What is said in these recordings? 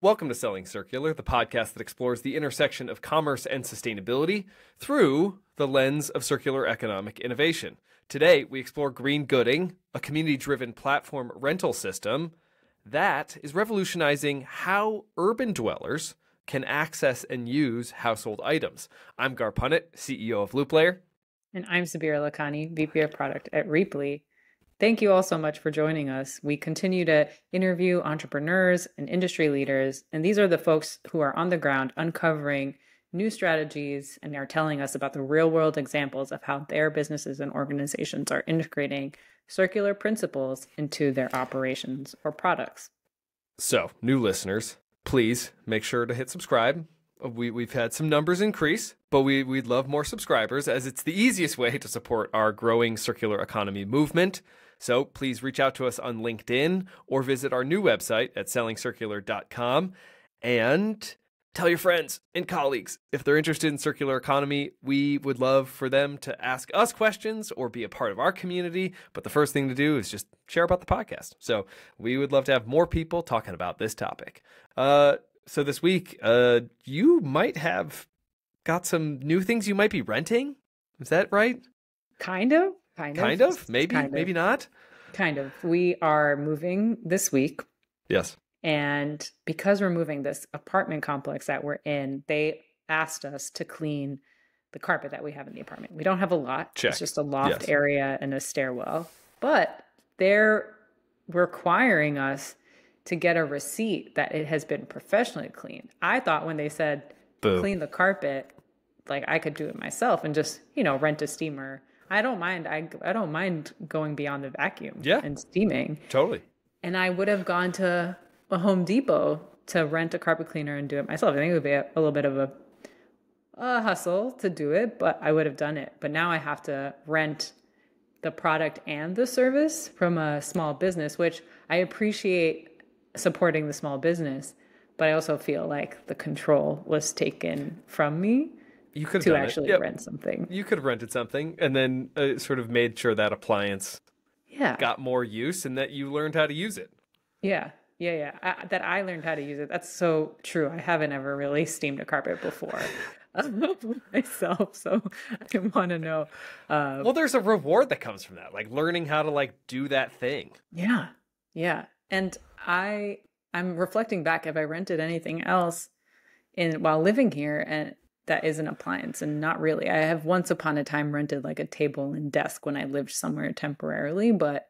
Welcome to Selling Circular, the podcast that explores the intersection of commerce and sustainability through the lens of circular economic innovation. Today, we explore Green Gooding, a community-driven platform rental system that is revolutionizing how urban dwellers can access and use household items. I'm Gar Punnett, CEO of LoopLayer. And I'm Sabira Lakhani, VP of Product at Reaply. Thank you all so much for joining us. We continue to interview entrepreneurs and industry leaders, and these are the folks who are on the ground uncovering new strategies and are telling us about the real-world examples of how their businesses and organizations are integrating circular principles into their operations or products. So, new listeners, please make sure to hit subscribe. We've had some numbers increase, but we'd love more subscribers as it's the easiest way to support our growing circular economy movement. So please reach out to us on LinkedIn or visit our new website at sellingcircular.com and tell your friends and colleagues if they're interested in circular economy. We would love for them to ask us questions or be a part of our community. But the first thing to do is just share about the podcast. So we would love to have more people talking about this topic. So this week, you might have got some new things you might be renting. Is that right? Kind of. Maybe not. Kind of. We are moving this week. Yes. And because we're moving this apartment complex that we're in, they asked us to clean the carpet that we have in the apartment. We don't have a lot. Check. It's just a loft area and a stairwell. But they're requiring us to get a receipt that it has been professionally cleaned. I thought when they said clean the carpet, like I could do it myself and just, rent a steamer. I don't mind. I don't mind going beyond the vacuum and steaming. Totally. And I would have gone to a Home Depot to rent a carpet cleaner and do it myself. I think it would be a little bit of a hustle to do it, but I would have done it. But now I have to rent the product and the service from a small business, which I appreciate supporting the small business, but I also feel like the control was taken from me. You could to actually rent something. You could have rented something and then sort of made sure that appliance got more use and that you learned how to use it. Yeah. That I learned how to use it. That's so true. I haven't ever really steamed a carpet before myself, so I want to know. Well, there's a reward that comes from that, like learning how to do that thing. Yeah. And I'm reflecting back if I rented anything else while living here and that is an appliance, and not really. I have once upon a time rented like a table and desk when I lived somewhere temporarily, but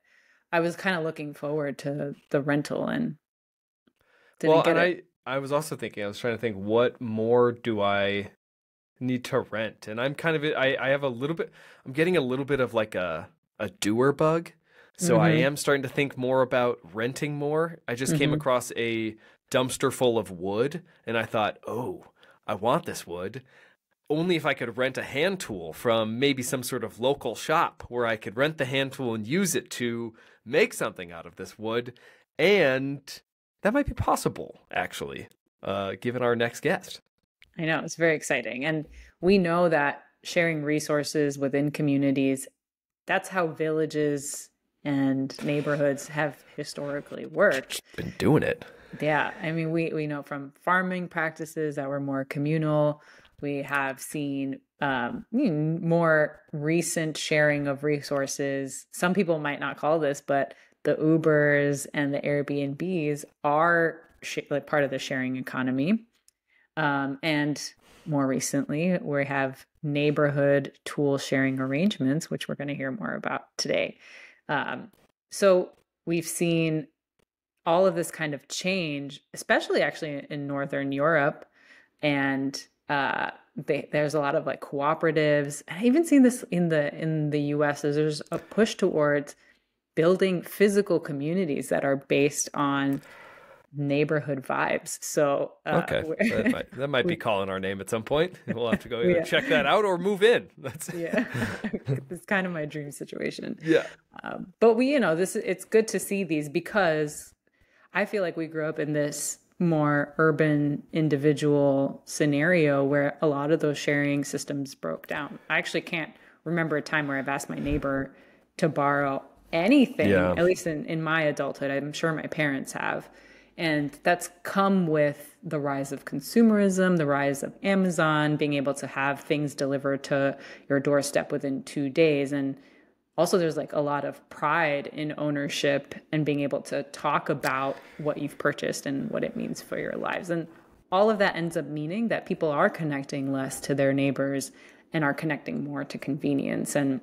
I was kind of looking forward to the rental and didn't get it. I was also thinking, I was trying to think, what more do I need to rent? And I'm kind of, I have a little bit, I'm getting a little bit of like a doer bug. So I am starting to think more about renting more. I just came across a dumpster full of wood and I thought, I want this wood. Only if I could rent a hand tool from maybe some sort of local shop where I could rent the hand tool and use it to make something out of this wood. And that might be possible, actually, given our next guest. I know, it's very exciting. And we know that sharing resources within communities, that's how villages and neighborhoods have historically worked. Been doing it. Yeah. I mean, we know from farming practices that were more communal. We have seen more recent sharing of resources. Some people might not call this, but the Ubers and the Airbnbs are like part of the sharing economy. And more recently, we have neighborhood tool sharing arrangements, which we're going to hear more about today. So we've seen all of this kind of change, especially actually in Northern Europe. And there's a lot of like cooperatives. I've even seen this in the US. There's a push towards building physical communities that are based on neighborhood vibes. So okay, that might be calling our name at some point. We'll have to go either check that out or move in. It's kind of my dream situation. Yeah, but it's good to see these because I feel like we grew up in this more urban individual scenario where a lot of those sharing systems broke down. I actually can't remember a time where I've asked my neighbor to borrow anything, at least in my adulthood. I'm sure my parents have. And that's come with the rise of consumerism, the rise of Amazon, being able to have things delivered to your doorstep within 2 days. And also there's like a lot of pride in ownership and being able to talk about what you've purchased and what it means for your lives. And all of that ends up meaning that people are connecting less to their neighbors and are connecting more to convenience. And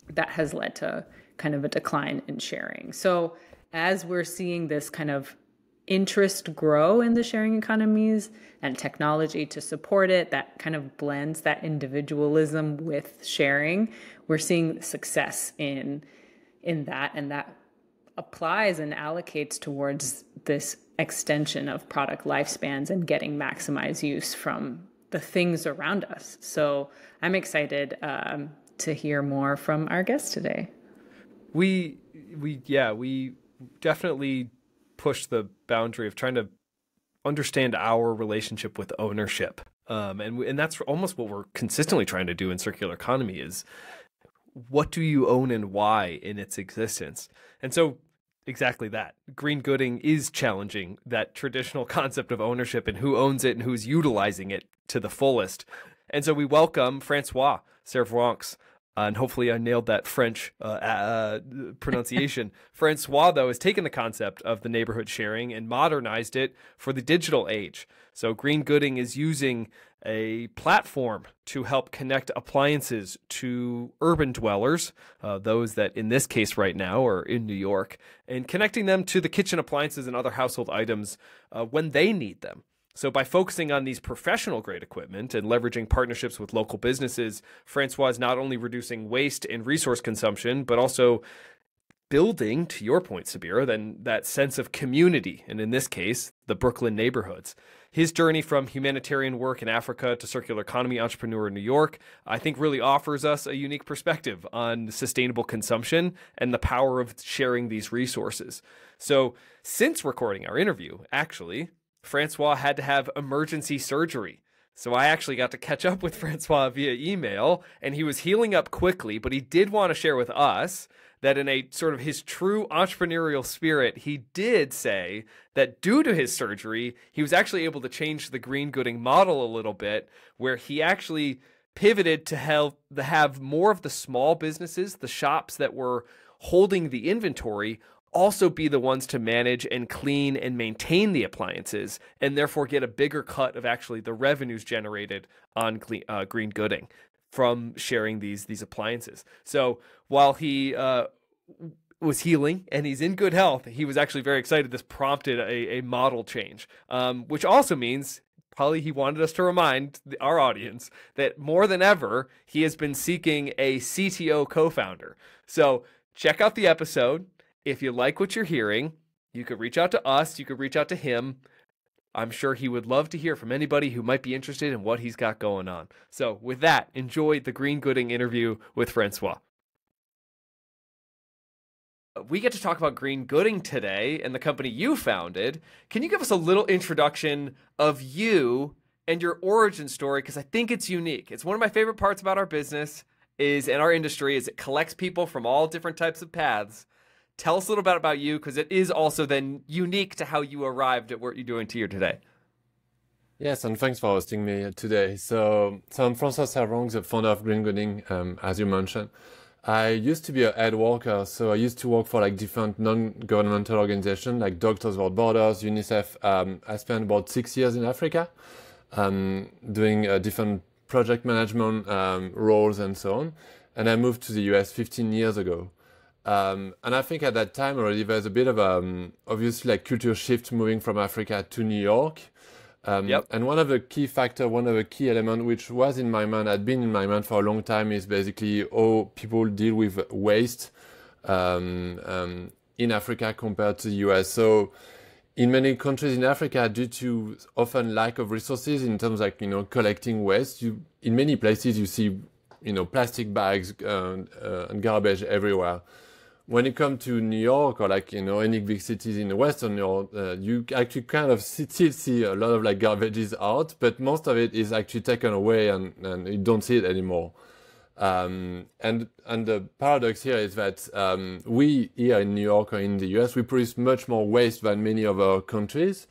that has led to kind of a decline in sharing. So as we're seeing this kind of interest grow in the sharing economies and technology to support it, that kind of blends that individualism with sharing, we're seeing success in that, and that applies and allocates towards this extension of product lifespans and getting maximized use from the things around us. So I'm excited to hear more from our guest today. We definitely push the boundary of trying to understand our relationship with ownership. And that's almost what we're consistently trying to do in circular economy is what do you own and why in its existence? And so exactly that. Green gooding is challenging that traditional concept of ownership and who owns it and who's utilizing it to the fullest. And so we welcome Francois Servranckx. And hopefully I nailed that French pronunciation. Francois, though, has taken the concept of the neighborhood sharing and modernized it for the digital age. So Green Gooding is using a platform to help connect appliances to urban dwellers, those that in this case right now are in New York, and connecting them to the kitchen appliances and other household items when they need them. So by focusing on these professional grade equipment and leveraging partnerships with local businesses, Francois is not only reducing waste and resource consumption, but also building, to your point, Sabira, then that sense of community, and in this case, the Brooklyn neighborhoods. His journey from humanitarian work in Africa to circular economy entrepreneur in New York, I think really offers us a unique perspective on sustainable consumption and the power of sharing these resources. So since recording our interview, actually, Francois had to have emergency surgery. So I actually got to catch up with Francois via email, and he was healing up quickly, but he did want to share with us that in a sort of his true entrepreneurial spirit, he did say that due to his surgery, he was actually able to change the green gooding model a little bit, where he actually pivoted to have more of the small businesses, the shops that were holding the inventory, also be the ones to manage and clean and maintain the appliances, and therefore get a bigger cut of actually the revenues generated on green gooding from sharing these appliances. So while he was healing and he's in good health, he was actually very excited. This prompted a model change, which also means probably he wanted us to remind our audience that more than ever, he has been seeking a CTO co-founder. So check out the episode. If you like what you're hearing, you could reach out to us. You could reach out to him. I'm sure he would love to hear from anybody who might be interested in what he's got going on. So with that, enjoy the Green Gooding interview with Francois. We get to talk about Green Gooding today and the company you founded. Can you give us a little introduction of you and your origin story? Because I think it's unique. It's one of my favorite parts about our business in our industry is it collects people from all different types of paths. Tell us a little bit about you, because it is also then unique to how you arrived at what you're doing here today. Yes, and thanks for hosting me today. So I'm Francois Servranckx, the founder of Green Gooding, as you mentioned. I used to be a head worker, so I used to work for like different non-governmental organizations like Doctors Without Borders, UNICEF. I spent about 6 years in Africa doing different project management roles and so on. And I moved to the US 15 years ago. And I think at that time already there's a bit of obviously like culture shift moving from Africa to New York. And one of the key factors, one of the key elements which was in my mind, had been in my mind for a long time, is basically how people deal with waste in Africa compared to the US. So in many countries in Africa, due to often lack of resources in terms of like, collecting waste, in many places you see, plastic bags and garbage everywhere. When you come to New York or like, any big cities in the Western Europe, you actually kind of still see a lot of like garbages out, but most of it is actually taken away and you don't see it anymore. And the paradox here is that we here in New York or in the US, we produce much more waste than many other countries.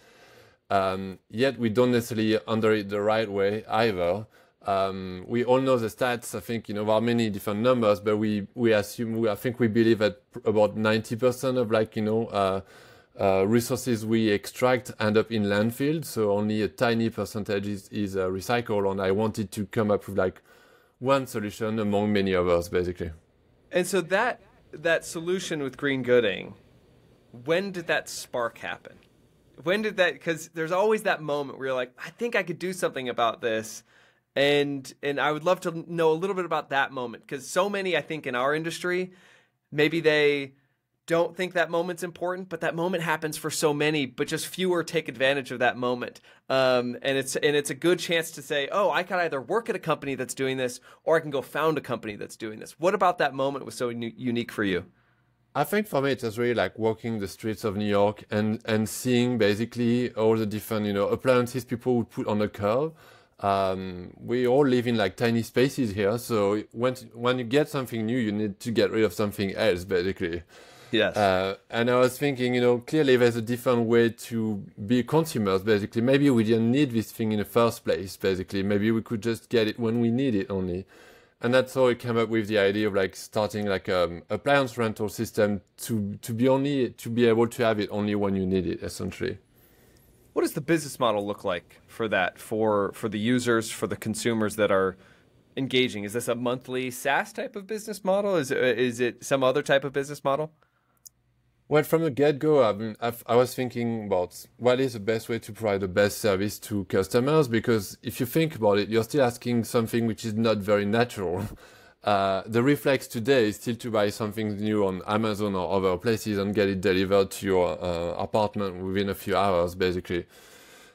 Yet we don't necessarily handle it the right way either. We all know the stats. I think, there are many different numbers, but we assume, I think we believe that about 90% of resources we extract end up in landfill. So only a tiny percentage is recycled. And I wanted to come up with one solution among many others, basically. And so that solution with green gooding, when did that spark happen? When did that, because there's always that moment where you're like, I think I could do something about this. And I would love to know a little bit about that moment, because so many, I think, in our industry, maybe they don't think that moment's important, but that moment happens for so many, but just fewer take advantage of that moment. And it's a good chance to say, oh, I can either work at a company that's doing this, or I can go found a company that's doing this. What about that moment was so unique for you? I think for me, it was really like walking the streets of New York and seeing basically all the different, appliances people would put on the curb. We all live in tiny spaces here. So when you get something new, you need to get rid of something else, basically. Yes. And I was thinking, clearly there's a different way to be consumers, basically. Maybe we didn't need this thing in the first place, basically. Maybe we could just get it when we need it only. And that's how I came up with the idea of starting appliance rental system to be able to have it only when you need it, essentially. What does the business model look like for that, for the users, for the consumers that are engaging? Is this a monthly SaaS type of business model? Is it some other type of business model? Well, from the get-go, I was thinking about what is the best way to provide the best service to customers, because if you think about it, you're still asking something which is not very natural. The reflex today is still to buy something new on Amazon or other places and get it delivered to your apartment within a few hours, basically.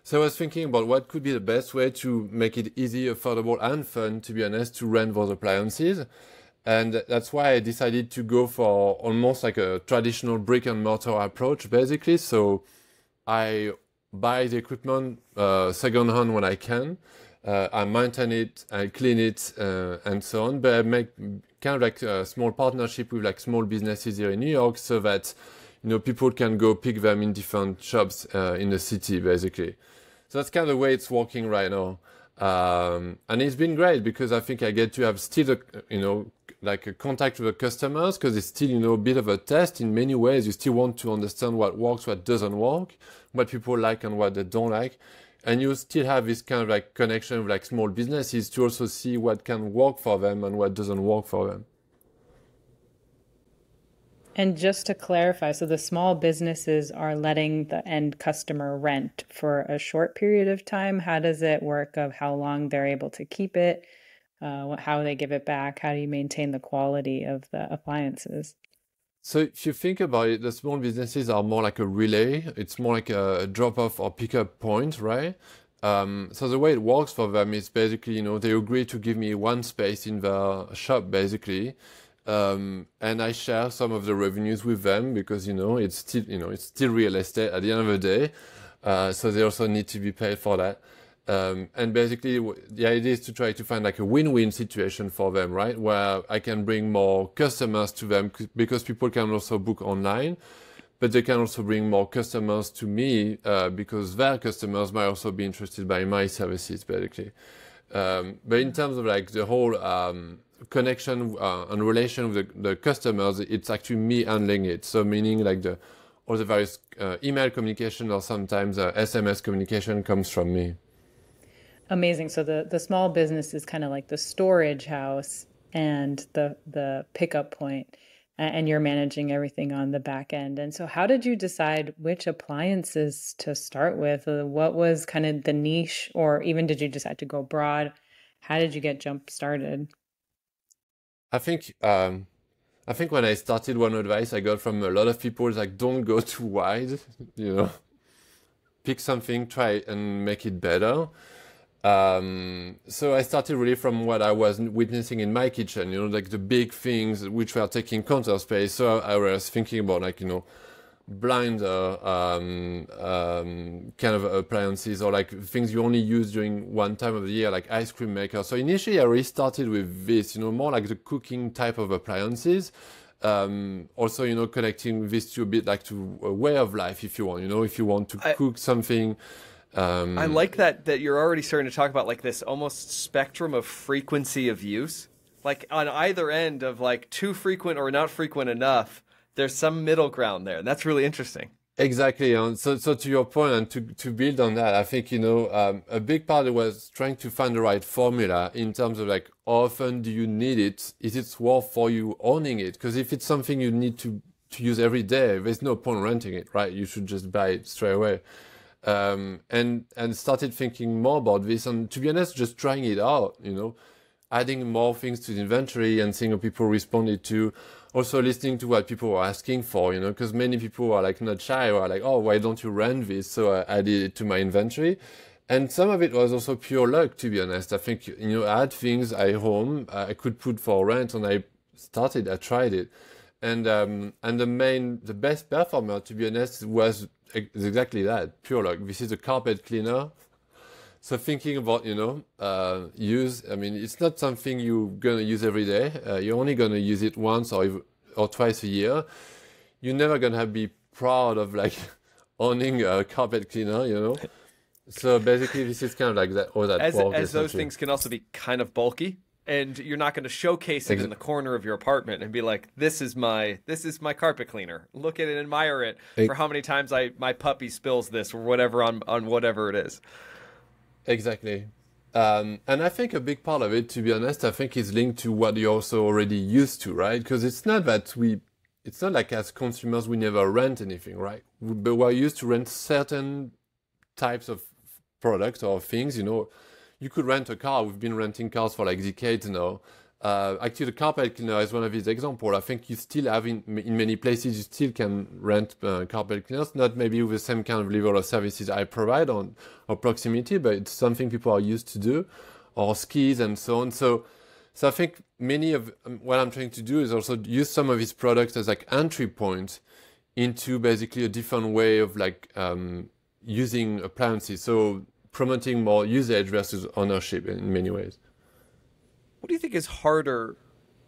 So I was thinking about what could be the best way to make it easy, affordable, and fun, to be honest, to rent those appliances. And that's why I decided to go for almost like a traditional brick and mortar approach, basically. So I buy the equipment secondhand when I can. I maintain it, I clean it, and so on. But I make kind of a small partnership with small businesses here in New York, so that people can go pick them in different shops in the city, basically. So that's kind of the way it's working right now. And it's been great because I think I get to have still a contact with the customers, because it's still, a bit of a test in many ways. You still want to understand what works, what doesn't work, what people like and what they don't like. And you still have this kind of connection with small businesses to also see what can work for them and what doesn't work for them. And just to clarify, so the small businesses are letting the end customer rent for a short period of time. How does it work of how long they're able to keep it? How they give it back? How do you maintain the quality of the appliances? So if you think about it, the small businesses are more like a relay. It's more like a drop-off or pick-up point, right? So the way it works for them is basically, they agree to give me one space in their shop, basically. And I share some of the revenues with them because, it's still real estate at the end of the day. So they also need to be paid for that. And basically, the idea is to try to find a win-win situation for them, right? Where I can bring more customers to them because people can also book online, but they can also bring more customers to me because their customers might also be interested by my services, basically. But in terms of the whole connection and relation with the customers, it's actually me handling it. So meaning all the various email communication or sometimes SMS communication comes from me. Amazing. So the small business is kind of like the storage house and the pickup point, and you're managing everything on the back end. And so how did you decide which appliances to start with? What was kind of the niche, or even did you decide to go broad? How did you get jump started? I think when I started, one advice I got from a lot of people is don't go too wide, pick something, try and make it better. So I started really from what I was witnessing in my kitchen, the big things which were taking counter space. So I was thinking about blinder kind of appliances, or like things you only use during one time of the year, like ice cream maker. So initially I really started with this, more like the cooking type of appliances. Also, connecting this to a bit like to a way of life, if you want, if you want to cook something. I like that you're already starting to talk about like this almost spectrum of frequency of use. Like on either end of like too frequent or not frequent enough, there's some middle ground there. And that's really interesting. Exactly. And so to your point, and to build on that, I think, a big part was trying to find the right formula in terms of like, how often do you need it? Is it worth for you owning it? Because if it's something you need to use every day, there's no point renting it, right? You should just buy it straight away. And started thinking more about this. And to be honest, just trying it out, adding more things to the inventory and seeing how people responded to. Also listening to what people were asking for, because many people are like not shy or like, oh, why don't you rent this? So I added it to my inventory. And some of it was also pure luck, to be honest. I think, I had things at home I could put for rent, and I tried it. And the best performer, to be honest, was exactly that, pure luck. This is a carpet cleaner. So thinking about, it's not something you're going to use every day. You're only going to use it once or twice a year. You're never going to be proud of like owning a carpet cleaner, So basically this is kind of like that, or that as those things can also be kind of bulky, and you're not going to showcase it in the corner of your apartment and be like, this is my carpet cleaner. Look at it, admire it for how many times my puppy spills this or whatever on whatever it is. Exactly. And I think a big part of it, to be honest, I think is linked to what you're also already used to, right? Because it's not like as consumers, we never rent anything, right? But we're used to rent certain types of products or things, You could rent a car. We've been renting cars for like decades now. Actually, the carpet cleaner is one of these examples. I think you still have in many places, you still can rent carpet cleaners, not maybe with the same kind of level of services I provide or proximity, but it's something people are used to do, or skis and so on. So I think many of what I'm trying to do is also use some of these products as like entry points into basically a different way of like using appliances. So promoting more usage versus ownership in many ways. What do you think is harder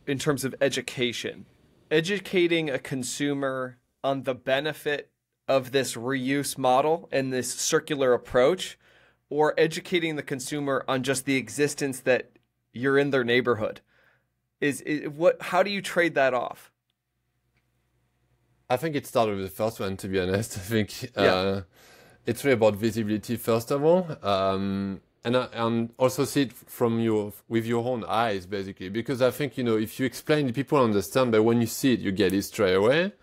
in terms of education? Educating a consumer on the benefit of this reuse model and this circular approach, or educating the consumer on just the existence that you're in their neighborhood? How do you trade that off? I think it started with the first one, to be honest. I think it's really about visibility, first of all. And also see it with your own eyes, basically. Because I think, if you explain it, people understand, but when you see it, you get it straight away.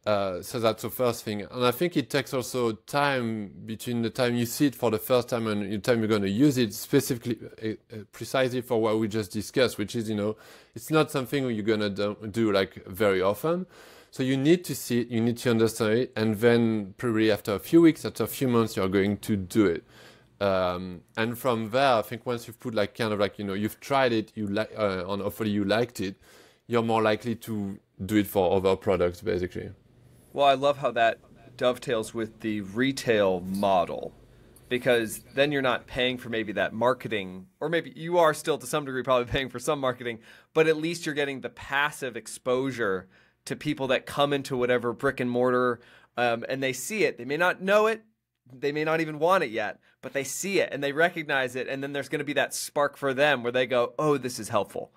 So that's the first thing. And I think it takes also time between the time you see it for the first time and the time you're going to use it, specifically, precisely for what we just discussed, which is, it's not something you're going to do like very often. So you need to see it, you need to understand it, and then probably after a few weeks, after a few months, you're going to do it. And from there, I think once you've put like kind of like, you've tried it, and hopefully you liked it, you're more likely to do it for other products, basically. Well, I love how that dovetails with the retail model, because then you're not paying for maybe that marketing, or maybe you are still to some degree probably paying for some marketing, but at least you're getting the passive exposure to people that come into whatever brick and mortar, and they see it. They may not know it. They may not even want it yet, but they see it and they recognize it. And then there's going to be that spark for them where they go, oh, this is helpful.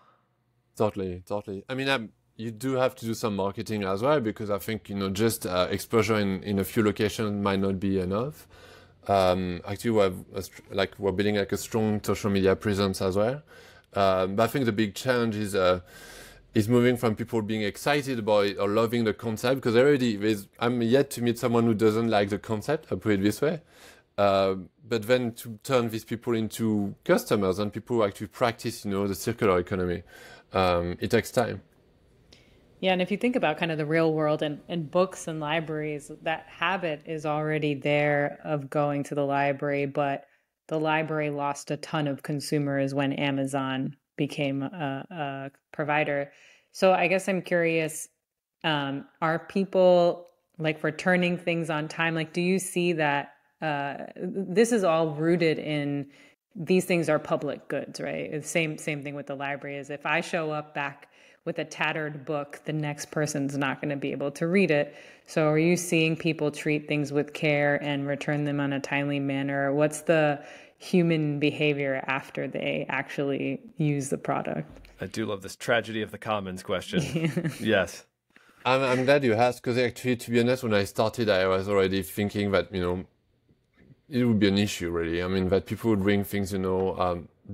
Totally. I mean, you do have to do some marketing as well, because I think, just exposure in a few locations might not be enough. Actually, we're building like a strong social media presence as well. But I think the big challenge is moving from people being excited about it or loving the concept, because I'm yet to meet someone who doesn't like the concept, I'll put it this way. But then to turn these people into customers and people who actually practice, the circular economy, it takes time. Yeah, and if you think about kind of the real world and books and libraries, that habit is already there of going to the library, but the library lost a ton of consumers when Amazon became a provider. So I guess I'm curious, are people like for turning things on time? Like, do you see that this is all rooted in these things are public goods, right? The same thing with the library is if I show up back with a tattered book, the next person's not going to be able to read it. So are you seeing people treat things with care and return them on a timely manner? What's the human behavior after they actually use the product? I do love this tragedy of the commons question. Yes. I'm glad you asked, because actually, to be honest, when I started, I was already thinking that, it would be an issue, really. I mean, that people would bring things,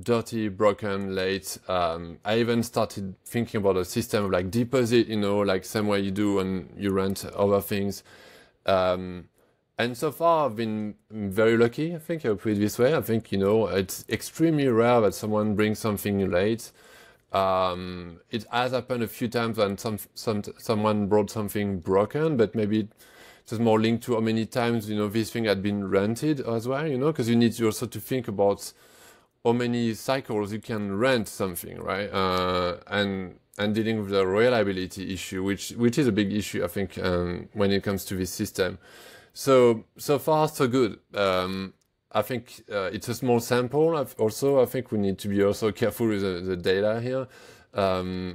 dirty, broken, late. I even started thinking about a system of like deposit, like same way you do when you rent other things. And so far, I've been very lucky, I think, I'll put it this way. I think, it's extremely rare that someone brings something late. It has happened a few times when someone brought something broken, but maybe it's more linked to how many times, this thing had been rented as well, because you need also to think about how many cycles you can rent something, right? And dealing with the reliability issue, which is a big issue, I think, when it comes to this system. So far, so good. I think it's a small sample. I think we need to be also careful with the data here.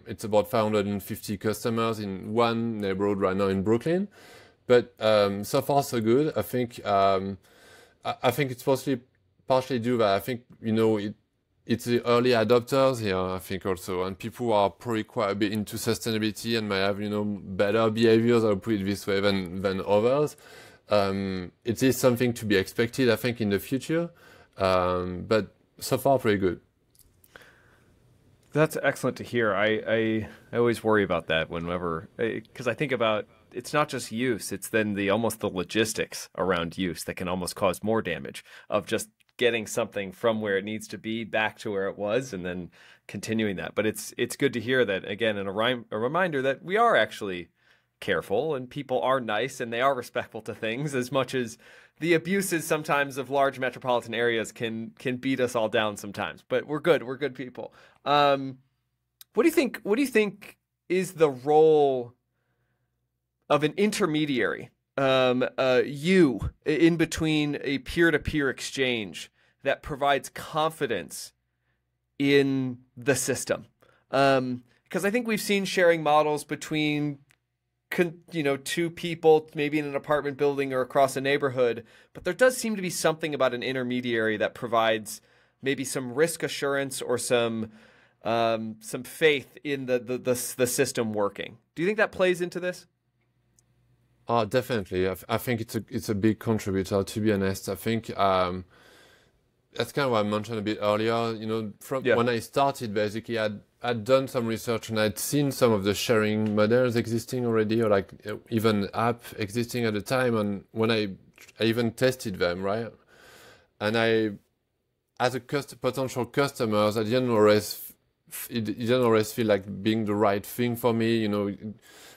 It's about 550 customers in one neighborhood right now in Brooklyn. But so far, so good. I think it's partially due that I think, it's the early adopters here, I think also, and people who are probably quite a bit into sustainability and might have, better behaviors, I'll put it this way, than others. It is something to be expected, I think, in the future, but so far pretty good. That's excellent to hear. I always worry about that whenever, because I think about it's not just use, it's then almost the logistics around use that can almost cause more damage of just getting something from where it needs to be back to where it was and then continuing that. But it's good to hear that, again, and a reminder that we are actually careful and people are nice and they are respectful to things, as much as the abuses sometimes of large metropolitan areas can beat us all down sometimes. But we're good people. What do you think is the role of an intermediary, you in between a peer-to-peer exchange that provides confidence in the system? Because I think we've seen sharing models between two people, maybe in an apartment building or across a neighborhood, but there does seem to be something about an intermediary that provides maybe some risk assurance or some faith in the system working. Do you think that plays into this? Definitely. I think it's a big contributor, to be honest. I think that's kind of what I mentioned a bit earlier. When I started, basically, I'd done some research and I'd seen some of the sharing models existing already, or like even app existing at the time. And when I even tested them, right? And as a potential customers, I didn't always feel like being the right thing for me.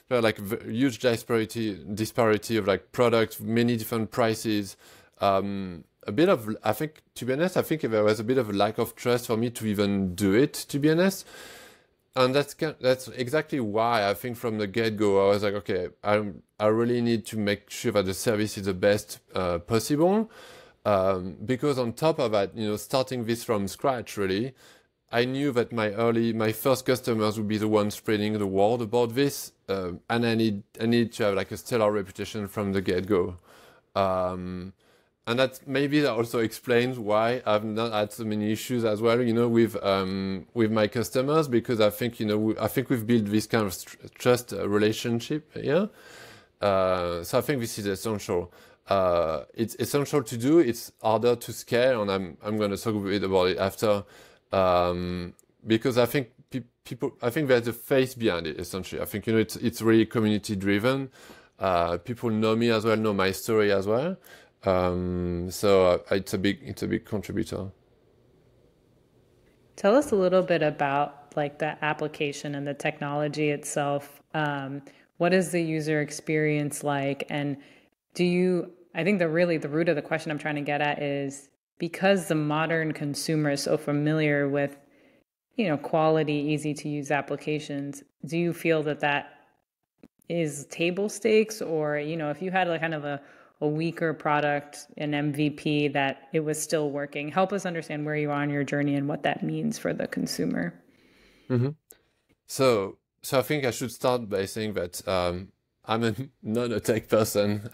Like huge disparity of like products, many different prices. A bit of, I think, to be honest, I think there was a bit of a lack of trust for me to even do it, to be honest. And that's exactly why I think from the get-go, I was like, okay, I really need to make sure that the service is the best possible. Because on top of that, starting this from scratch, really, I knew that my first customers would be the ones spreading the word about this, and I need to have like a stellar reputation from the get-go, and that also explains why I've not had so many issues as well, with my customers, because I think we've built this kind of trust relationship here. So I think this is essential. It's essential to do. It's harder to scale, and I'm going to talk a bit about it after. Because I think I think there's a face behind it, essentially. I think, it's really community driven. People know me as well, know my story as well. So it's a big contributor. Tell us a little bit about like the application and the technology itself. What is the user experience like? And I think the root of the question I'm trying to get at is, because the modern consumer is so familiar with, quality, easy to use applications, do you feel that is table stakes, or, you know, if you had like kind of a weaker product, an MVP, that it was still working? Help us understand where you are on your journey and what that means for the consumer. Mm-hmm. So I think I should start by saying that not a tech person.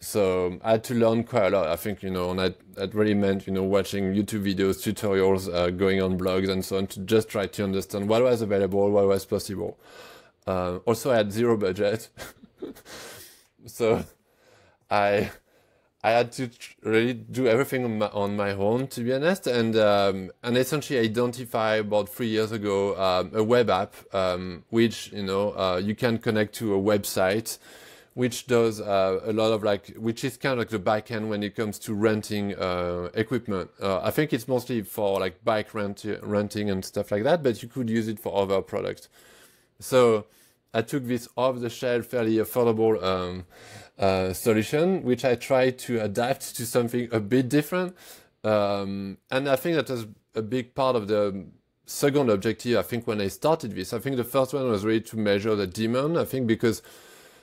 So I had to learn quite a lot, I think, you know, and that really meant, you know, watching YouTube videos, tutorials, going on blogs and so on to just try to understand what was available, what was possible. Also, I had zero budget. So I had to really do everything on my own, to be honest, and essentially identify about 3 years ago a web app which, you know, you can connect to a website, which does a lot of which is kind of like the back end when it comes to renting equipment. I think it's mostly for like bike renting and stuff like that, but you could use it for other products. So I took this off-the-shelf, fairly affordable solution, which I tried to adapt to something a bit different. And I think that was a big part of the second objective, I think, when I started this. I think the first one was really to measure the demand, I think, because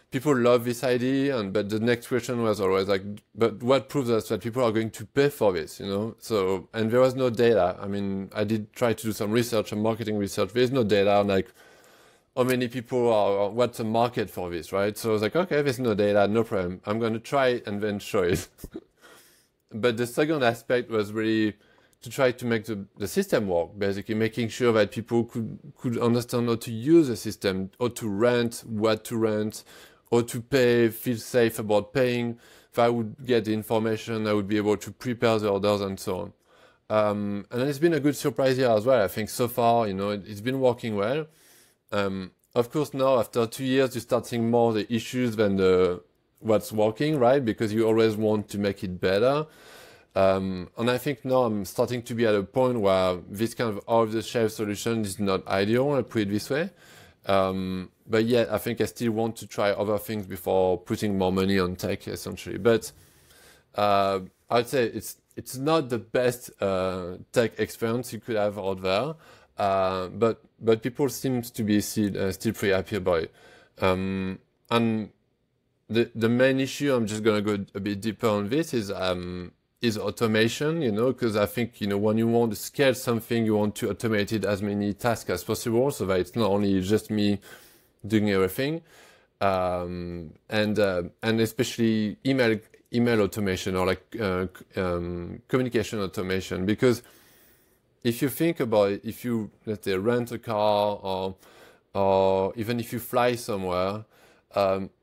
people love this idea, but the next question was always like, but what proves us that people are going to pay for this, you know? So, and there was no data. I mean, I did try to do some research and marketing research. There's no data on like how many people are, what's the market for this, right? So I was like, okay, there's no data, no problem. I'm going to try it and then show it. But the second aspect was really to try to make the system work, basically making sure that people could understand how to use the system, how to rent, what to rent, how to pay, feel safe about paying. If I would get the information, I would be able to prepare the orders and so on. And it's been a good surprise here as well. I think so far, you know, it's been working well. Of course, now after 2 years, you start seeing more the issues than what's working, right? Because you always want to make it better. And I think now I'm starting to be at a point where this kind of off-the-shelf solution is not ideal, I put it this way. But yet, I think I still want to try other things before putting more money on tech, essentially. But I'd say it's not the best tech experience you could have out there. But people seem to be still pretty happy about it. And the main issue, I'm just gonna go a bit deeper on this, is automation, you know, because I think, you know, when you want to scale something, you want to automate it as many tasks as possible, so that it's not only just me doing everything, and especially email automation, or like communication automation, because if you think about it, if you, let's say, rent a car, or even if you fly somewhere,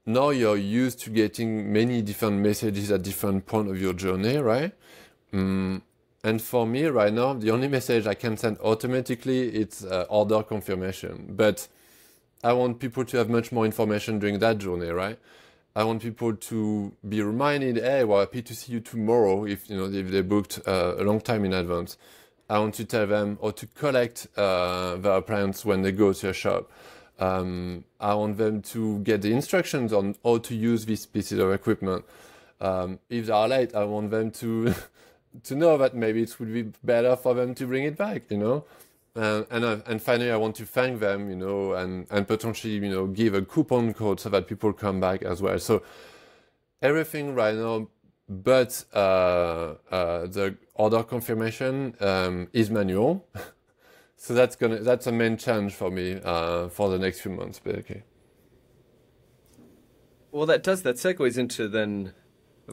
now you're used to getting many different messages at different points of your journey, right? And for me right now, the only message I can send automatically, it's order confirmation. But I want people to have much more information during that journey, right? I want people to be reminded, hey, we're happy to see you tomorrow, if they booked a long time in advance. I want to tell them how to collect their appliance when they go to a shop. I want them to get the instructions on how to use these pieces of equipment. If they are late, I want them to know that maybe it would be better for them to bring it back, you know. And finally, I want to thank them, you know, and potentially, you know, give a coupon code so that people come back as well. So everything right now, but the order confirmation is manual. So that's a main challenge for me for the next few months, basically. Well, that segues into then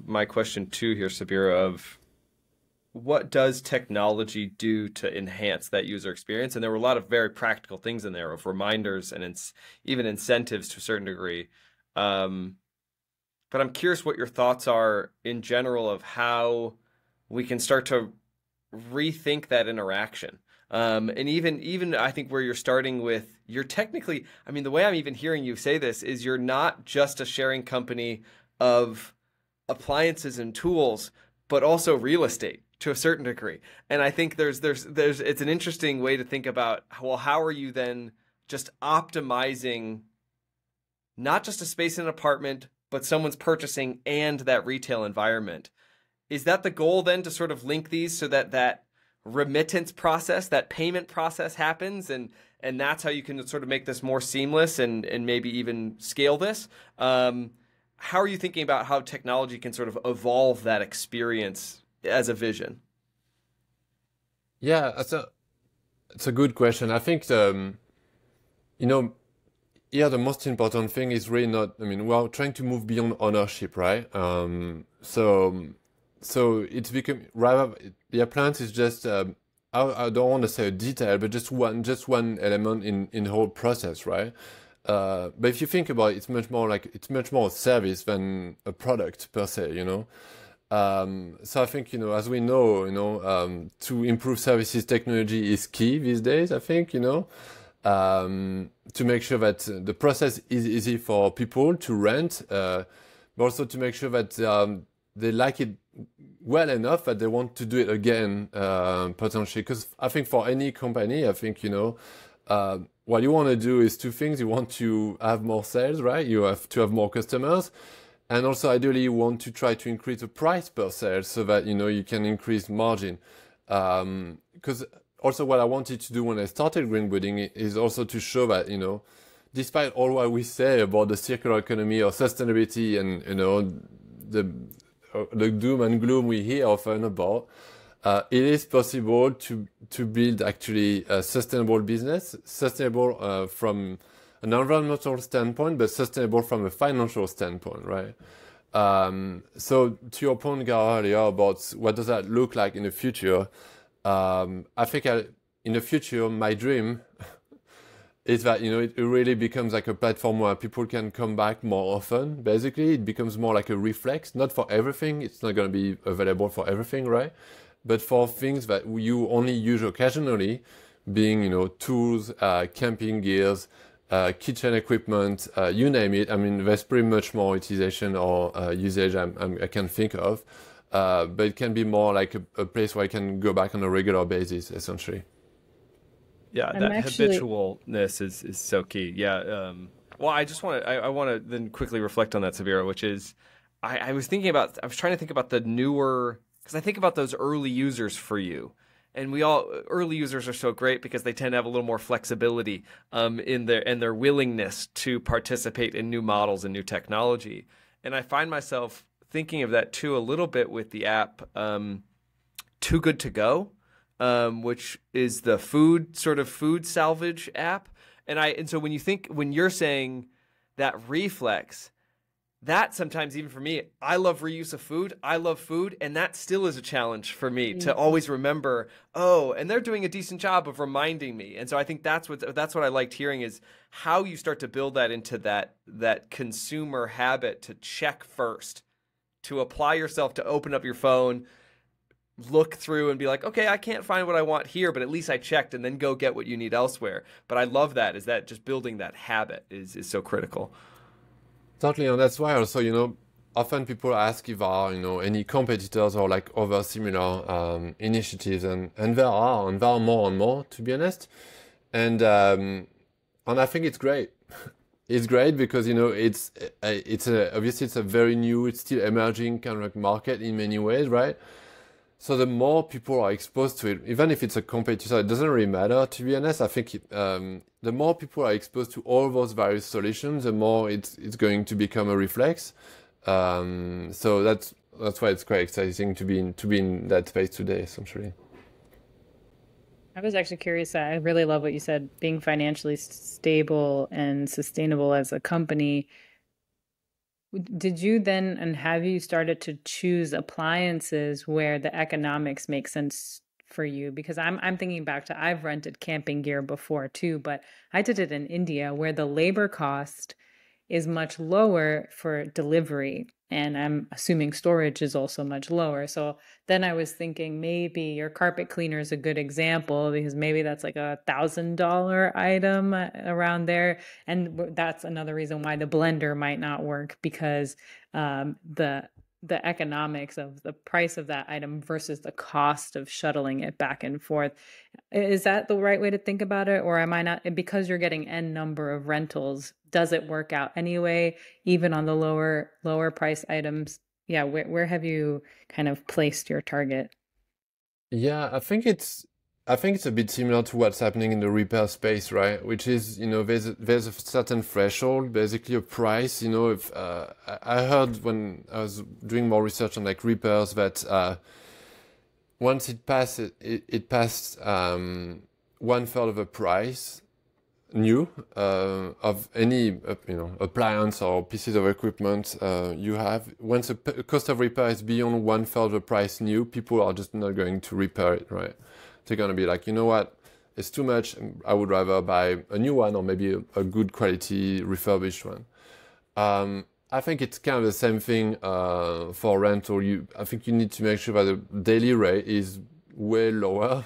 my question too here, Sabira, of what does technology do to enhance that user experience? And there were a lot of very practical things in there, of reminders and even incentives to a certain degree. But I'm curious what your thoughts are in general of how we can start to rethink that interaction. And even I think where you're starting with, you're technically, I mean, the way I'm even hearing you say this is you're not just a sharing company of appliances and tools, but also real estate to a certain degree. And I think it's an interesting way to think about, well, how are you then just optimizing not just a space in an apartment, but someone's purchasing and that retail environment? Is that the goal then, to sort of link these so that remittance process, that payment process happens, and and that's how you can sort of make this more seamless and maybe even scale this. How are you thinking about how technology can sort of evolve that experience as a vision? Yeah, it's a good question. I think you know, here the most important thing is really not. I mean, we're trying to move beyond ownership, right? So it's become rather the appliance is just I don't want to say a detail, but just one element in the whole process, right? But if you think about it, it's much more a service than a product per se, you know. So I think, as we know, to improve services, technology is key these days, I think, to make sure that the process is easy for people to rent, but also to make sure that they like it well enough that they want to do it again, potentially. Because I think for any company, I think, what you want to do is two things. You want to have more sales, right? You have to have more customers. And also, ideally, you want to try to increase the price per sale so that, you can increase margin. Because also what I wanted to do when I started Greenwooding is also to show that, despite all what we say about the circular economy or sustainability and, the doom and gloom we hear often about, it is possible to build actually a sustainable business, sustainable from an environmental standpoint, but sustainable from a financial standpoint, right? So to your point, Gara, earlier about what does that look like in the future, I think in the future, my dream is that, it really becomes like a platform where people can come back more often. Basically, it becomes more like a reflex, not for everything. It's not going to be available for everything, right? But for things that you only use occasionally, being, tools, camping gears, kitchen equipment, you name it. I mean, there's pretty much more utilization or usage I can think of. But it can be more like a place where I can go back on a regular basis, essentially. Yeah, that habitualness is so key. Yeah. Well, I want to then quickly reflect on that, Severa, which is I was trying to think about the newer, because I think about those early users for you. And early users are so great because they tend to have a little more flexibility in their willingness to participate in new models and new technology. And I find myself thinking of that too a little bit with the app Too Good to Go, which is the food salvage app. And so when you're saying that reflex, that sometimes even for me, I love reuse of food. I love food, and that still is a challenge for me to always remember. Oh, and they're doing a decent job of reminding me. And so I think that's what I liked hearing is how you start to build that into that consumer habit to check first, to apply yourself, to open up your phone, look through and be like, okay, I can't find what I want here, but at least I checked, and then go get what you need elsewhere. But I love that, is that just building that habit is so critical. Totally, and that's why also, often people ask if there are, any competitors or like other similar initiatives, and there are more and more, to be honest. And I think it's great. It's great because obviously it's a very new, it's still emerging kind of like market in many ways, right? So the more people are exposed to it, even if it's a competitor, it doesn't really matter, to be honest. I think the more people are exposed to all those various solutions, the more it's going to become a reflex. So that's why it's quite exciting to be in that space today, essentially. I was actually curious. I really love what you said, being financially stable and sustainable as a company. Did you then, and have you started to choose appliances where the economics make sense for you? Because I'm thinking back to, I've rented camping gear before too, but I did it in India where the labor cost is much lower for delivery. And I'm assuming storage is also much lower. So then I was thinking maybe your carpet cleaner is a good example, because maybe that's like $1,000 item around there. And that's another reason why the blender might not work, because the economics of the price of that item versus the cost of shuttling it back and forth. Is that the right way to think about it? Or am I not, because you're getting N number of rentals, does it work out anyway, even on the lower price items? Yeah, where have you kind of placed your target? Yeah, I think it's I think it's a bit similar to what's happening in the repair space, right? Which is, there's a certain threshold, basically a price. If I heard when I was doing more research on like repairs that once it passed, it passed 1/3 of the price new of any appliance or pieces of equipment you have. Once the cost of repair is beyond 1/3 of the price new, people are just not going to repair it, right? They're going to be like, you know what, it's too much. I would rather buy a new one or maybe a good quality refurbished one. I think it's kind of the same thing for rental. I think you need to make sure that the daily rate is way lower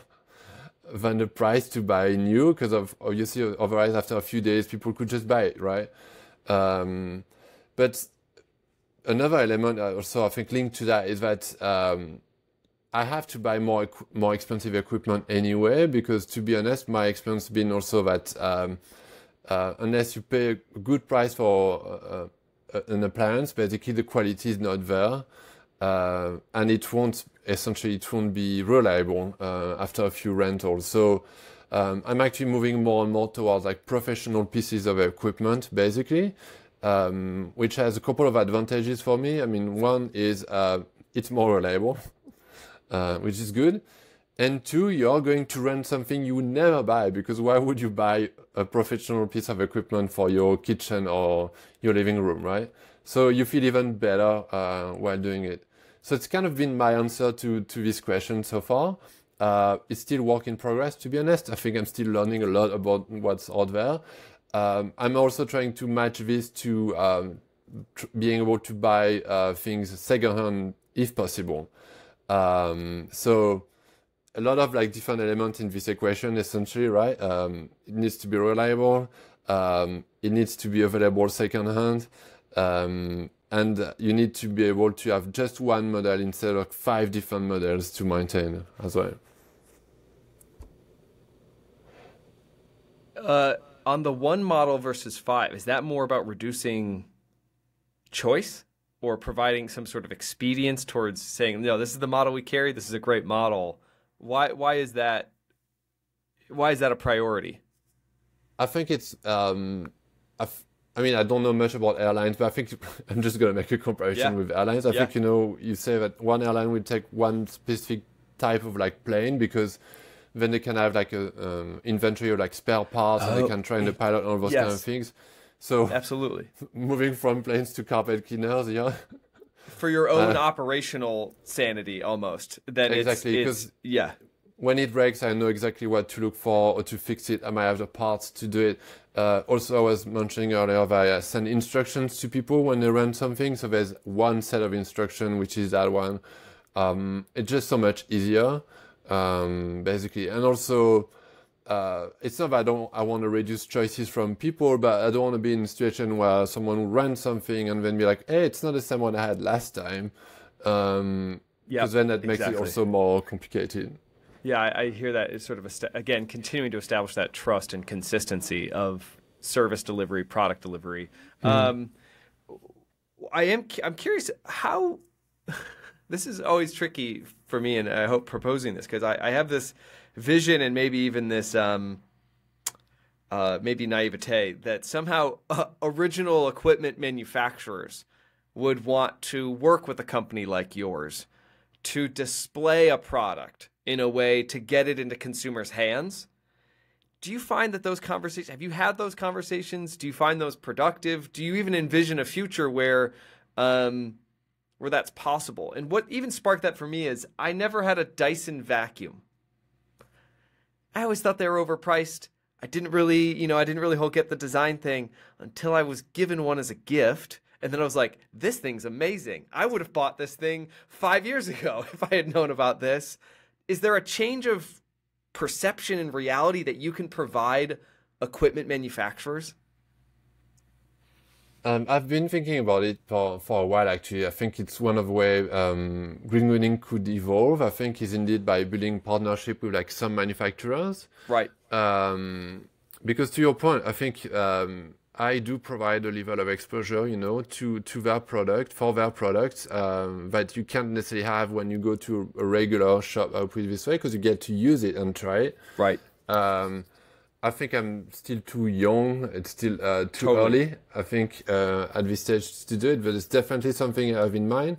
than the price to buy new, because obviously otherwise after a few days people could just buy it, right? But another element also I think linked to that is that I have to buy more expensive equipment anyway, because to be honest, my experience has been also that unless you pay a good price for an appliance, basically the quality is not there, and it won't be reliable after a few rentals. So I'm actually moving more and more towards like professional pieces of equipment, basically, which has a couple of advantages for me. I mean, one is it's more reliable. Which is good. And two, you're going to rent something you would never buy, because why would you buy a professional piece of equipment for your kitchen or your living room, right? So you feel even better while doing it. So it's kind of been my answer to this question so far. It's still work in progress, to be honest. I think I'm still learning a lot about what's out there. I'm also trying to match this to being able to buy things secondhand if possible. So a lot of like different elements in this equation, essentially, right? It needs to be reliable. It needs to be available secondhand. And you need to be able to have just one model instead of 5 different models to maintain as well. On the 1 model versus 5, is that more about reducing choice, or providing some sort of expedience towards saying, no, this is the model we carry, this is a great model? Why is that a priority? I think it's I mean, I don't know much about airlines, but I think I'm just going to make a comparison with airlines. I think, you say that one airline will take one specific type of like plane, because then they can have like a inventory of like spare parts, and they can train the pilot and all those kind of things. So absolutely, moving from planes to carpet cleaners, for your own operational sanity, almost. Then exactly, because when it breaks, I know exactly what to look for or to fix it. I might have the parts to do it. Also, I was mentioning earlier that I send instructions to people when they rent something. So there's one set of instruction, which is that one. It's just so much easier, basically, and also. It's not that I want to reduce choices from people, but I don't want to be in a situation where someone will rent something and then be like, hey, it's not the same one I had last time. Because then that makes it also more complicated. Yeah, I hear that. It's sort of, again, continuing to establish that trust and consistency of service delivery, product delivery. I'm curious how... This is always tricky for me, and I hope proposing this, because I have this vision and maybe even this maybe naivete that somehow original equipment manufacturers would want to work with a company like yours to display a product in a way to get it into consumers' hands. Do you find that those conversations, have you had those conversations? Do you find those productive? Do you even envision a future where that's possible? And what even sparked that for me is I never had a Dyson vacuum. I always thought they were overpriced. I didn't really get the design thing until I was given one as a gift. And then I was like, this thing's amazing. I would have bought this thing 5 years ago if I had known about this. Is there a change of perception and reality that you can provide equipment manufacturers? I've been thinking about it for a while, actually. I think it's one of the way green greening could evolve. I think is indeed by building partnership with like some manufacturers. Right. Because to your point, I think I do provide a level of exposure, to their product, for their products, that you can't necessarily have when you go to a regular shop, I'll put it this way, because you get to use it and try it. Right. I think I'm still too young. It's still too Totally. early, I think, at this stage to do it, but it's definitely something I have in mind.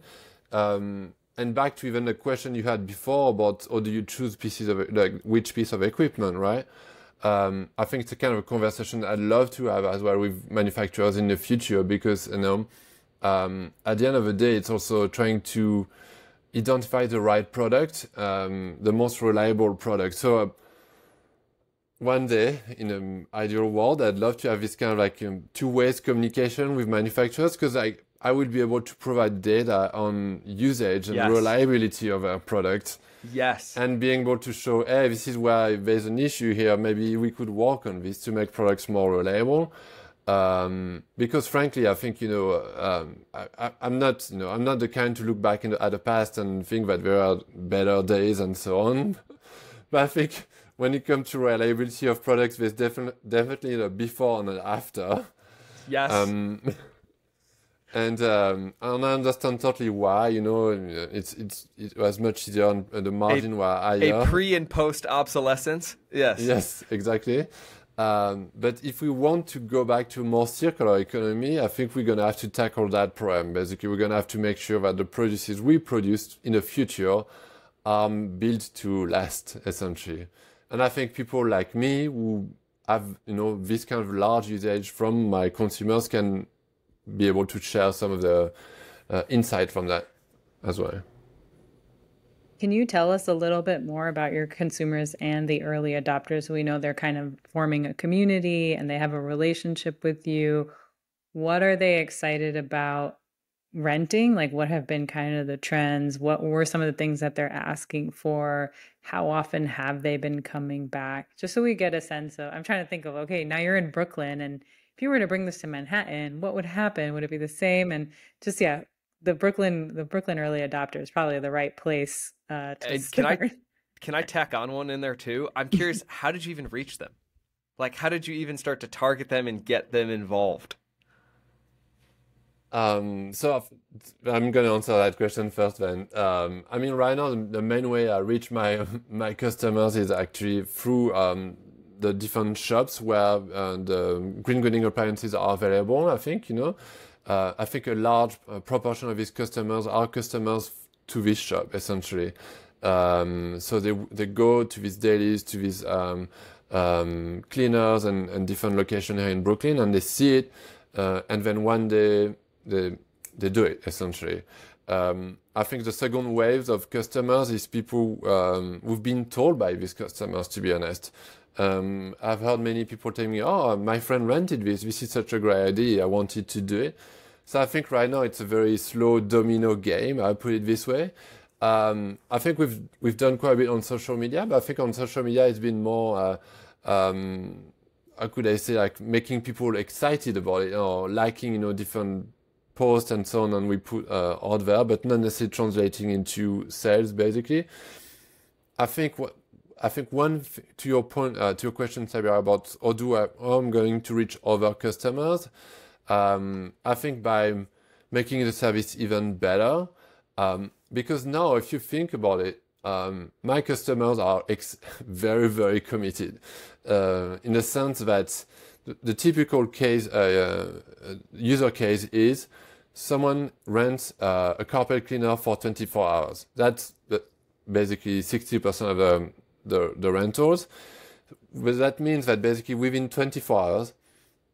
And back to even the question you had before about how do you choose pieces of, like, which piece of equipment, right? I think it's a kind of a conversation I'd love to have as well with manufacturers in the future, because, at the end of the day, it's also trying to identify the right product, the most reliable product. So one day, in an ideal world, I'd love to have this kind of like two-way communication with manufacturers, because I will be able to provide data on usage and Yes. reliability of our product. Yes. And being able to show, hey, this is where there's an issue here. Maybe we could work on this to make products more reliable. Because frankly, I think, I'm not the kind to look back at the past and think that there are better days and so on. But I think when it comes to reliability of products, there's definitely a before and an after. Yes. And I understand totally why, it was much easier and the margin were higher. A pre and post obsolescence. Yes. Yes, exactly. But if we want to go back to a more circular economy, I think we're going to have to tackle that problem. Basically, we're going to have to make sure that the products we produce in the future are built to last, essentially. And I think people like me who have, this kind of large usage from my consumers can be able to share some of the insight from that as well. Can you tell us a little bit more about your consumers and the early adopters? We know they're kind of forming a community and they have a relationship with you. What are they excited about renting? Like, what have been kind of the trends? What were some of the things that they're asking for? How often have they been coming back? Just so we get a sense of, I'm trying to think of, okay, now you're in Brooklyn, and if you were to bring this to Manhattan, what would happen? Would it be the same? And just, the Brooklyn early adopter is probably the right place to start. Can I tack on one in there too? I'm curious, how did you even reach them? Like, how did you even start to target them and get them involved? So I'm going to answer that question first then. Right now, the main way I reach my customers is actually through the different shops where the green building appliances are available, I think, I think a large proportion of these customers are customers to this shop, essentially. So they go to these dailies, to these cleaners and different locations here in Brooklyn, and they see it, and then one day they do it, essentially. I think the second wave of customers is people who've been told by these customers, to be honest. I've heard many people tell me, oh, my friend rented this. This is such a great idea. I wanted to do it. So I think right now it's a very slow domino game. I put it this way. I think we've done quite a bit on social media, but I think on social media it's been more, how could I say, like making people excited about it, or liking, to and so on, and we put out there, but not necessarily translating into sales, basically. I think to your point, to your question, Sabira, about how I'm going to reach other customers, I think by making the service even better, because now, if you think about it, my customers are very, very committed, in the sense that the typical case, user case is someone rents a carpet cleaner for 24 hours. That's basically 60% of the rentals. But that means that basically within 24 hours,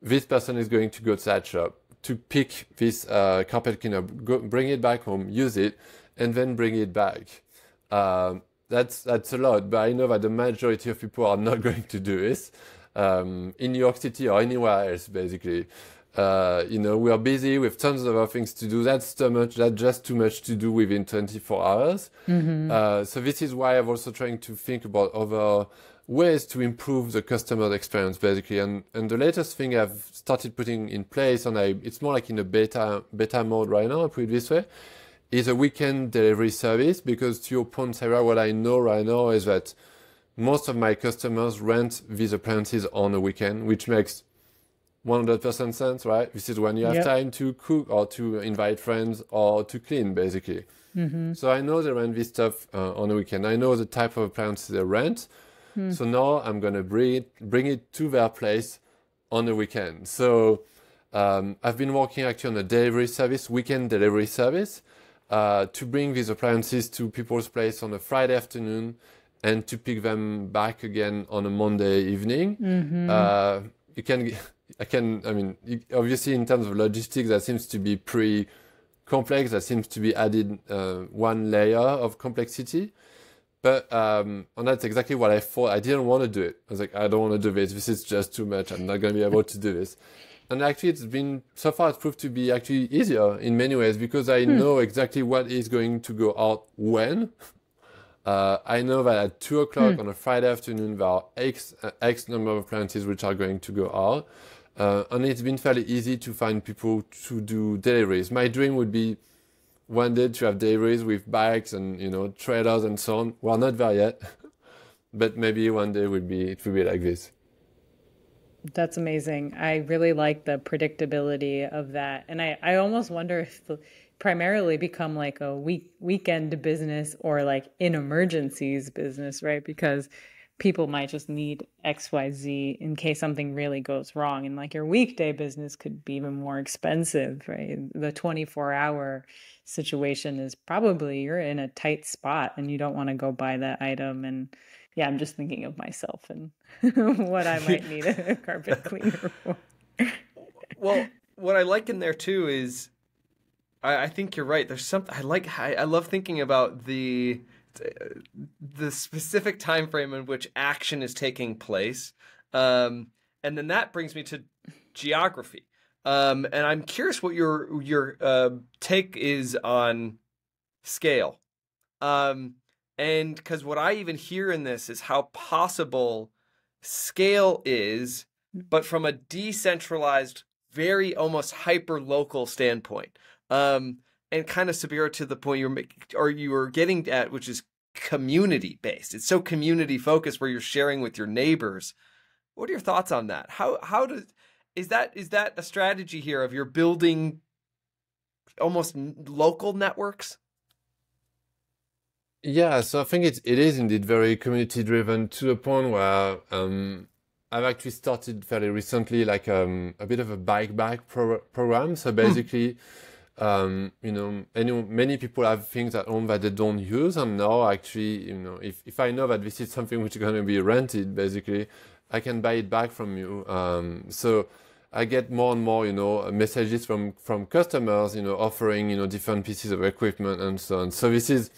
this person is going to go to that shop to pick this carpet cleaner, bring it back home, use it, and then bring it back. That's a lot, but I know that the majority of people are not going to do this in New York City or anywhere else, basically. We are busy with tons of other things to do. That's just too much to do within 24 hours. Mm-hmm. So this is why I'm also trying to think about other ways to improve the customer experience, basically. And the latest thing I've started putting in place, and it's more like in a beta mode right now, I put it this way, is a weekend delivery service. Because to your point, Sarah, what I know right now is that most of my customers rent these appliances on a weekend, which makes 100% sense, right? This is when you have time to cook or to invite friends or to clean, basically. So I know they rent this stuff on the weekend. I know the type of appliances they rent. So now I'm going to bring it to their place on the weekend. So I've been working actually on a delivery service, weekend delivery service, to bring these appliances to people's place on a Friday afternoon and to pick them back again on a Monday evening. Obviously in terms of logistics, that seems to be pretty complex. That seems to be added one layer of complexity. But and that's exactly what I thought. I didn't want to do it. I was like, I don't want to do this. This is just too much. I'm not going to be able to do this. And actually, so far it's proved to be actually easier in many ways because I know exactly what is going to go out when. I know that at 2 o'clock on a Friday afternoon, there are X number of appliances which are going to go out. And it's been fairly easy to find people to do deliveries. My dream would be one day to have deliveries with bikes and, trailers and so on. We're not there yet, but maybe one day it would be like this. That's amazing. I really like the predictability of that. And I almost wonder if primarily become like a weekend business or like in emergencies business, right? Because people might just need XYZ in case something really goes wrong. And like your weekday business could be even more expensive, right? The 24-hour situation is probably you're in a tight spot and you don't want to go buy that item. And yeah, I'm just thinking of myself and what I might need a carpet cleaner for. Well, what I like in there too is I think you're right. There's something I love thinking about the specific time frame in which action is taking place. And then that brings me to geography. And I'm curious what your take is on scale. And because what I even hear in this is how possible scale is, but from a decentralized, very almost hyper-local standpoint. And kind of severe to the point you were getting at, which is community-based. It's so community-focused where you're sharing with your neighbors. What are your thoughts on that? Is that a strategy here of you're building almost local networks? Yeah, so I think it is indeed very community driven to the point where I've actually started fairly recently like a bit of a bike bag program. So basically, many people have things at home that they don't use, and now actually, if I know that this is something which is going to be rented, basically, I can buy it back from you. So I get more and more, messages from customers, offering, different pieces of equipment and so on. So this is.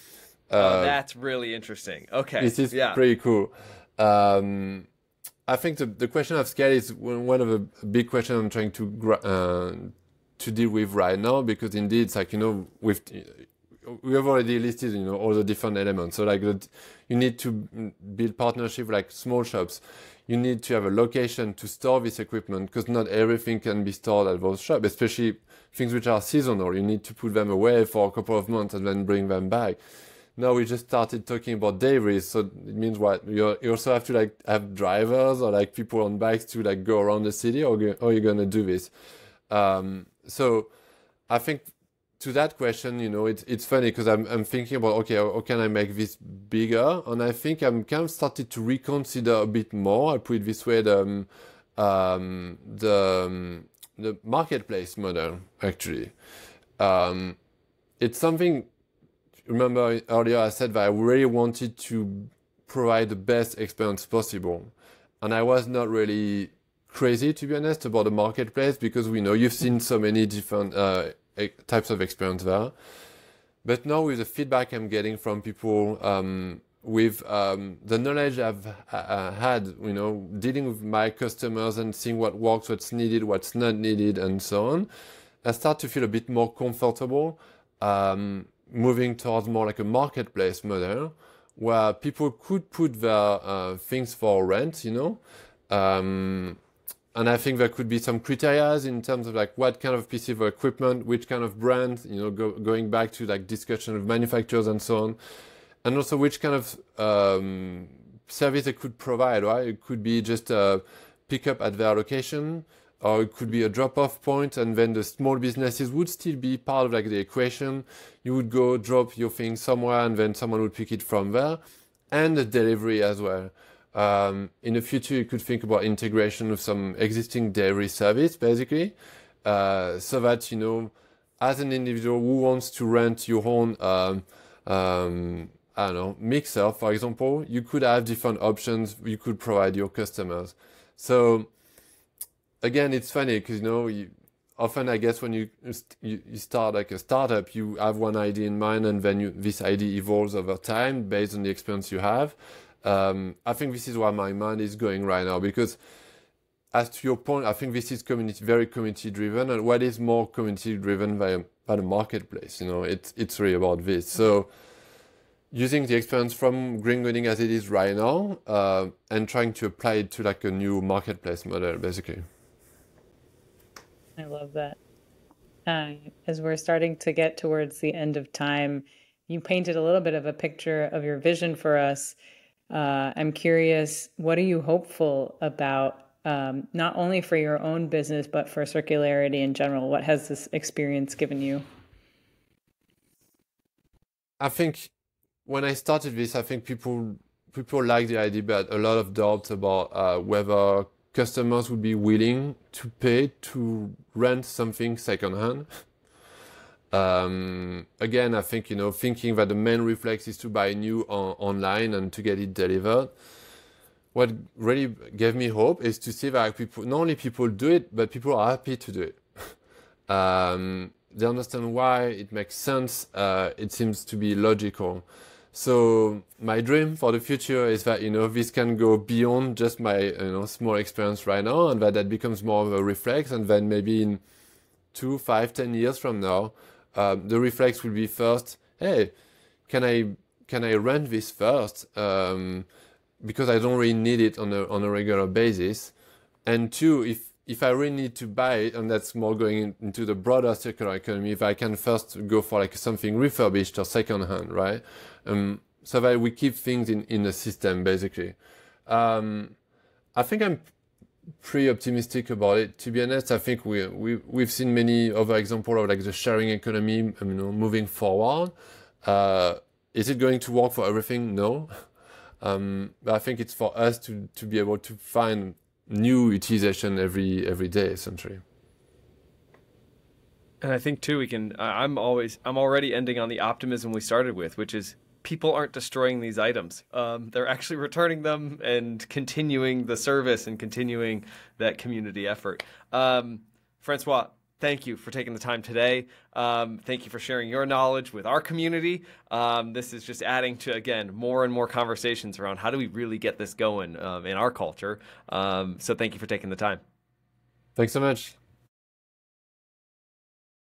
That's really interesting. Okay. This is pretty cool. I think the question of scale is one of the big questions I'm trying to deal with right now, because indeed it's like, we have already listed, all the different elements. So like you need to build partnership like small shops. You need to have a location to store this equipment because not everything can be stored at those shops, especially things which are seasonal. You need to put them away for a couple of months and then bring them back. Now we just started talking about deliveries, so it means what? You also have to like have drivers or like people on bikes to like go around the city, or you're gonna do this. So I think to that question, it's funny because I'm thinking about, okay, how can I make this bigger? And I think I'm kind of started to reconsider a bit more. I put it this way, the marketplace model actually. It's something. Remember earlier I said that I really wanted to provide the best experience possible. And I was not really crazy, to be honest, about the marketplace because we know you've seen so many different types of experience there. But now with the feedback I'm getting from people, with the knowledge I've had, dealing with my customers and seeing what works, what's needed, what's not needed, and so on, I start to feel a bit more comfortable. Moving towards more like a marketplace model where people could put their things for rent, and I think there could be some criteria in terms of like what kind of piece of equipment, which kind of brand, going back to like discussion of manufacturers and so on, and also which kind of service they could provide, right? It could be just pick up at their location, or it could be a drop-off point, and then the small businesses would still be part of like the equation. You would go drop your thing somewhere, and then someone would pick it from there, and the delivery as well. In the future, you could think about integration with some existing delivery service, basically, so that, you know, as an individual who wants to rent your own, I don't know, mixer, for example, you could have different options you could provide your customers. So again, it's funny because, you know, often I guess when you start like a startup, you have one idea in mind, and then this idea evolves over time based on the experience you have. I think this is where my mind is going right now, because as to your point, I think this is very community driven, and what is more community driven by the marketplace, you know, it's really about this. So using the experience from Gringoing as it is right now, and trying to apply it to like a new marketplace model, basically. I love that. As we're starting to get towards the end of time, you painted a little bit of a picture of your vision for us. I'm curious, what are you hopeful about, not only for your own business, but for circularity in general? What has this experience given you? I think when I started this, I think people like the idea, but a lot of doubts about whether customers would be willing to pay to rent something secondhand. Again, I think, you know, thinking that the main reflex is to buy new online and to get it delivered. What really gave me hope is to see that not only people do it, but people are happy to do it. They understand why it makes sense. It seems to be logical. So my dream for the future is that, you know, this can go beyond just my, you know, small experience right now, and that becomes more of a reflex, and then maybe in 2, 5, 10 years from now, the reflex will be first, hey, can I rent this first? Because I don't really need it on a regular basis. And 2, if I really need to buy it, and that's more going into the broader circular economy, if I can first go for like something refurbished or secondhand, right? So that we keep things in the system, basically. I think I'm pretty optimistic about it. To be honest, I think we've seen many other examples of like the sharing economy, you know, moving forward. Is it going to work for everything? No. But I think it's for us to be able to find new utilization every day, essentially. And I think too, we can. I'm already ending on the optimism we started with, which is people aren't destroying these items. They're actually returning them and continuing the service and continuing that community effort. Francois, thank you for taking the time today. Thank you for sharing your knowledge with our community. This is just adding to, again, more and more conversations around how do we really get this going in our culture. So thank you for taking the time. Thanks so much.